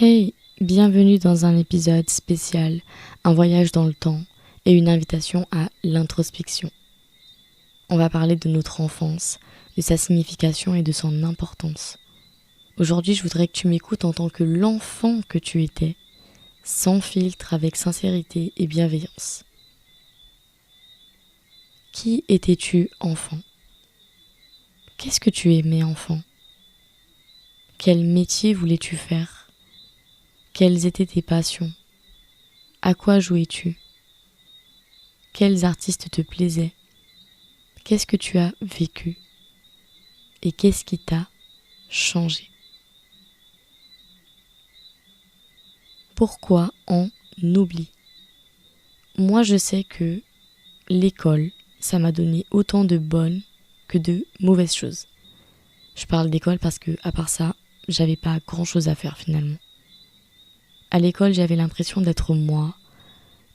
Hey, bienvenue dans un épisode spécial, un voyage dans le temps et une invitation à l'introspection. On va parler de notre enfance, de sa signification et de son importance. Aujourd'hui, je voudrais que tu m'écoutes en tant que l'enfant que tu étais, sans filtre, avec sincérité et bienveillance. Qui étais-tu enfant? Qu'est-ce que tu aimais enfant? Quel métier voulais-tu faire? Quelles étaient tes passions? À quoi jouais-tu? Quels artistes te plaisaient? Qu'est-ce que tu as vécu? Et qu'est-ce qui t'a changé? Pourquoi on oublie? Moi, je sais que l'école, ça m'a donné autant de bonnes que de mauvaises choses. Je parle d'école parce que, à part ça, j'avais pas grand-chose à faire finalement. À l'école, j'avais l'impression d'être moi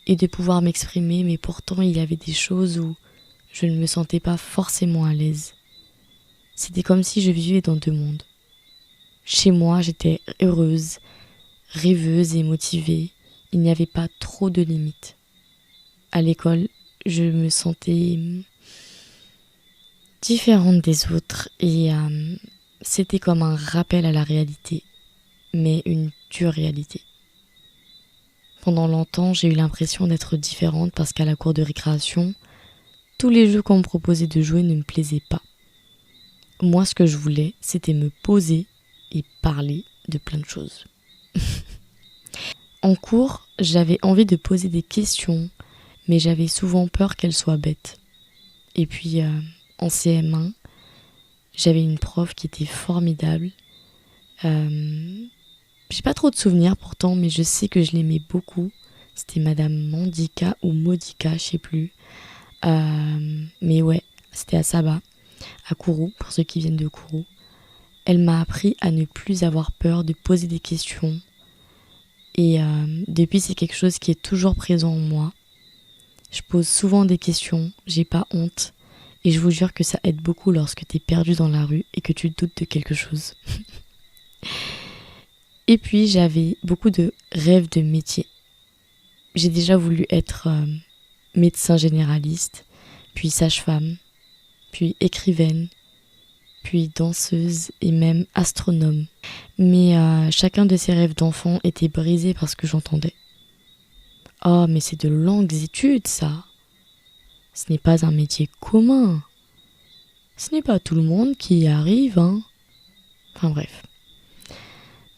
et de pouvoir m'exprimer, mais pourtant il y avait des choses où je ne me sentais pas forcément à l'aise. C'était comme si je vivais dans deux mondes. Chez moi, j'étais heureuse, rêveuse et motivée. Il n'y avait pas trop de limites. À l'école, je me sentais différente des autres et c'était comme un rappel à la réalité, mais une dure réalité. Pendant longtemps, j'ai eu l'impression d'être différente parce qu'à la cour de récréation, tous les jeux qu'on me proposait de jouer ne me plaisaient pas. Moi, ce que je voulais, c'était me poser et parler de plein de choses. En cours, j'avais envie de poser des questions, mais j'avais souvent peur qu'elles soient bêtes. Et puis, en CM1, j'avais une prof qui était formidable. J'ai pas trop de souvenirs pourtant, mais je sais que je l'aimais beaucoup. C'était Madame Mandika ou Modica, je sais plus. Mais ouais, c'était à Saba, à Kourou, pour ceux qui viennent de Kourou. Elle m'a appris à ne plus avoir peur de poser des questions. Et depuis, c'est quelque chose qui est toujours présent en moi. Je pose souvent des questions, j'ai pas honte. Et je vous jure que ça aide beaucoup lorsque t'es perdu dans la rue et que tu doutes de quelque chose. Et puis, j'avais beaucoup de rêves de métier. J'ai déjà voulu être médecin généraliste, puis sage-femme, puis écrivaine, puis danseuse et même astronome. Mais chacun de ces rêves d'enfant était brisé par ce que j'entendais. Oh, mais c'est de longues études, ça. Ce n'est pas un métier commun. Ce n'est pas tout le monde qui y arrive, hein. Enfin bref.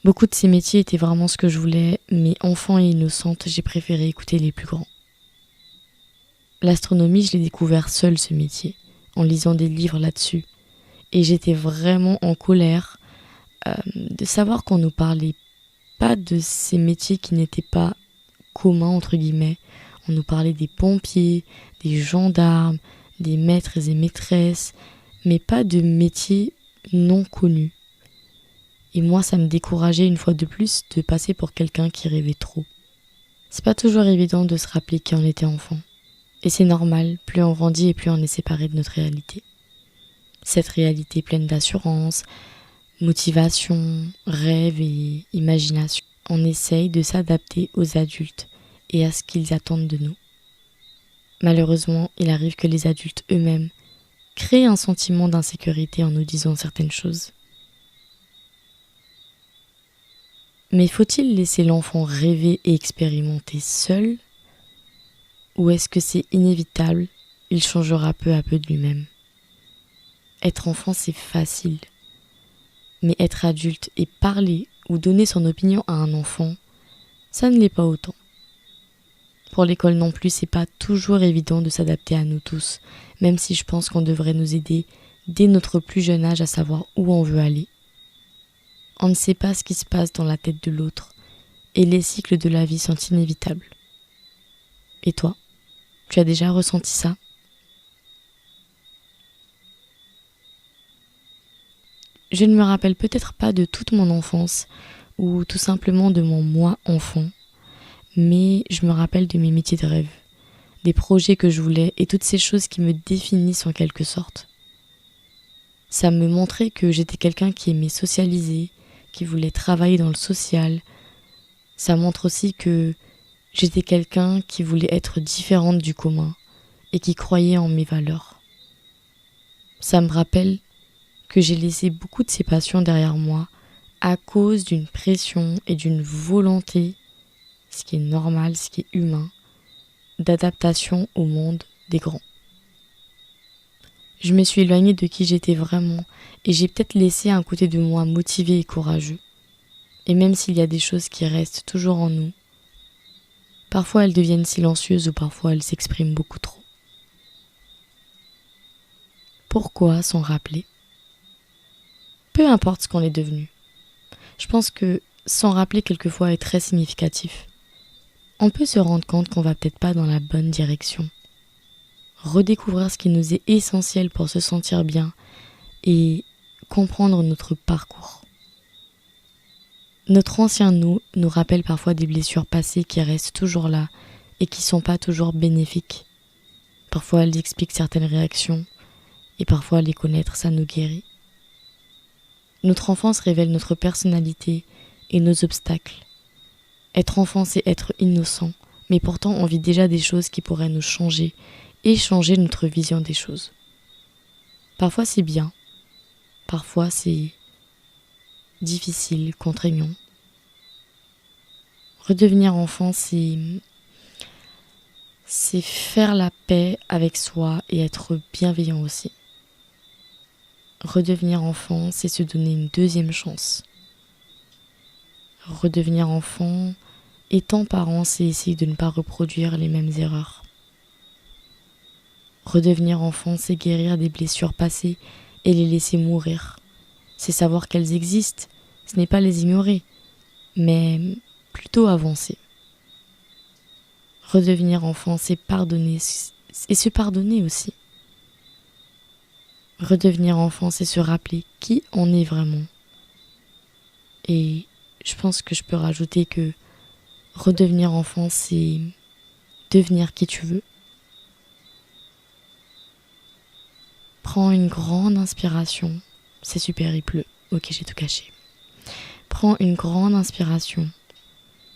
Beaucoup de ces métiers étaient vraiment ce que je voulais, mais enfant et innocente, j'ai préféré écouter les plus grands. L'astronomie, je l'ai découvert seule, ce métier, en lisant des livres là-dessus. Et j'étais vraiment en colère de savoir qu'on nous parlait pas de ces métiers qui n'étaient pas communs, entre guillemets. On nous parlait des pompiers, des gendarmes, des maîtres et maîtresses, mais pas de métiers non connus. Et moi, ça me décourageait une fois de plus de passer pour quelqu'un qui rêvait trop. C'est pas toujours évident de se rappeler qui on était enfant. Et c'est normal, plus on grandit et plus on est séparé de notre réalité. Cette réalité pleine d'assurance, motivation, rêve et imagination. On essaye de s'adapter aux adultes et à ce qu'ils attendent de nous. Malheureusement, il arrive que les adultes eux-mêmes créent un sentiment d'insécurité en nous disant certaines choses. Mais faut-il laisser l'enfant rêver et expérimenter seul? Ou est-ce que c'est inévitable, il changera peu à peu de lui-même? Être enfant, c'est facile. Mais être adulte et parler ou donner son opinion à un enfant, ça ne l'est pas autant. Pour l'école non plus, c'est pas toujours évident de s'adapter à nous tous, même si je pense qu'on devrait nous aider dès notre plus jeune âge à savoir où on veut aller. On ne sait pas ce qui se passe dans la tête de l'autre, et les cycles de la vie sont inévitables. Et toi, tu as déjà ressenti ça? Je ne me rappelle peut-être pas de toute mon enfance, ou tout simplement de mon moi enfant, mais je me rappelle de mes métiers de rêve, des projets que je voulais et toutes ces choses qui me définissent en quelque sorte. Ça me montrait que j'étais quelqu'un qui aimait socialiser, qui voulait travailler dans le social, Ça montre aussi que j'étais quelqu'un qui voulait être différente du commun et qui croyait en mes valeurs. Ça me rappelle que j'ai laissé beaucoup de ces passions derrière moi à cause d'une pression et d'une volonté, ce qui est normal, ce qui est humain, d'adaptation au monde des grands. Je me suis éloignée de qui j'étais vraiment et j'ai peut-être laissé un côté de moi motivé et courageux. Et même s'il y a des choses qui restent toujours en nous, parfois elles deviennent silencieuses ou parfois elles s'expriment beaucoup trop. Pourquoi s'en rappeler? Peu importe ce qu'on est devenu. Je pense que s'en rappeler quelquefois est très significatif. On peut se rendre compte qu'on va peut-être pas dans la bonne direction. Redécouvrir ce qui nous est essentiel pour se sentir bien et comprendre notre parcours. Notre ancien nous rappelle parfois des blessures passées qui restent toujours là et qui sont pas toujours bénéfiques. Parfois elles expliquent certaines réactions et parfois les connaître ça nous guérit. Notre enfance révèle notre personnalité et nos obstacles. Être enfant c'est être innocent, mais pourtant on vit déjà des choses qui pourraient nous changer et changer notre vision des choses. Parfois c'est bien, parfois c'est difficile, contraignant. Redevenir enfant, c'est faire la paix avec soi et être bienveillant aussi. Redevenir enfant, c'est se donner une deuxième chance. Redevenir enfant, étant parent, c'est essayer de ne pas reproduire les mêmes erreurs. Redevenir enfant, c'est guérir des blessures passées et les laisser mourir. C'est savoir qu'elles existent, ce n'est pas les ignorer, mais plutôt avancer. Redevenir enfant, c'est pardonner et se pardonner aussi. Redevenir enfant, c'est se rappeler qui on est vraiment. Et je pense que je peux rajouter que redevenir enfant, c'est devenir qui tu veux. Prends une grande inspiration. C'est super, il pleut. Ok, j'ai tout caché. Prends une grande inspiration.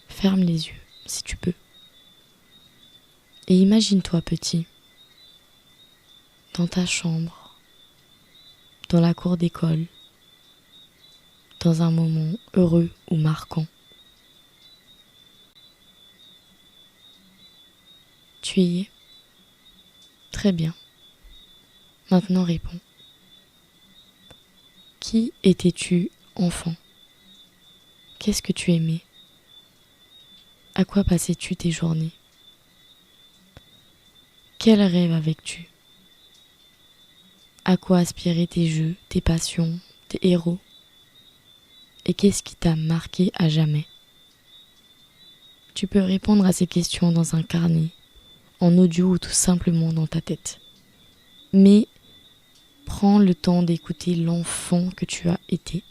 Ferme les yeux, si tu peux. Et imagine-toi petit, dans ta chambre, dans la cour d'école, dans un moment heureux ou marquant. Tu y es? Très bien. Maintenant réponds. Qui étais-tu enfant? Qu'est-ce que tu aimais? À quoi passais-tu tes journées? Quel rêve avais-tu? À quoi aspiraient tes jeux, tes passions, tes héros? Et qu'est-ce qui t'a marqué à jamais? Tu peux répondre à ces questions dans un carnet, en audio ou tout simplement dans ta tête. Mais prends le temps d'écouter l'enfant que tu as été.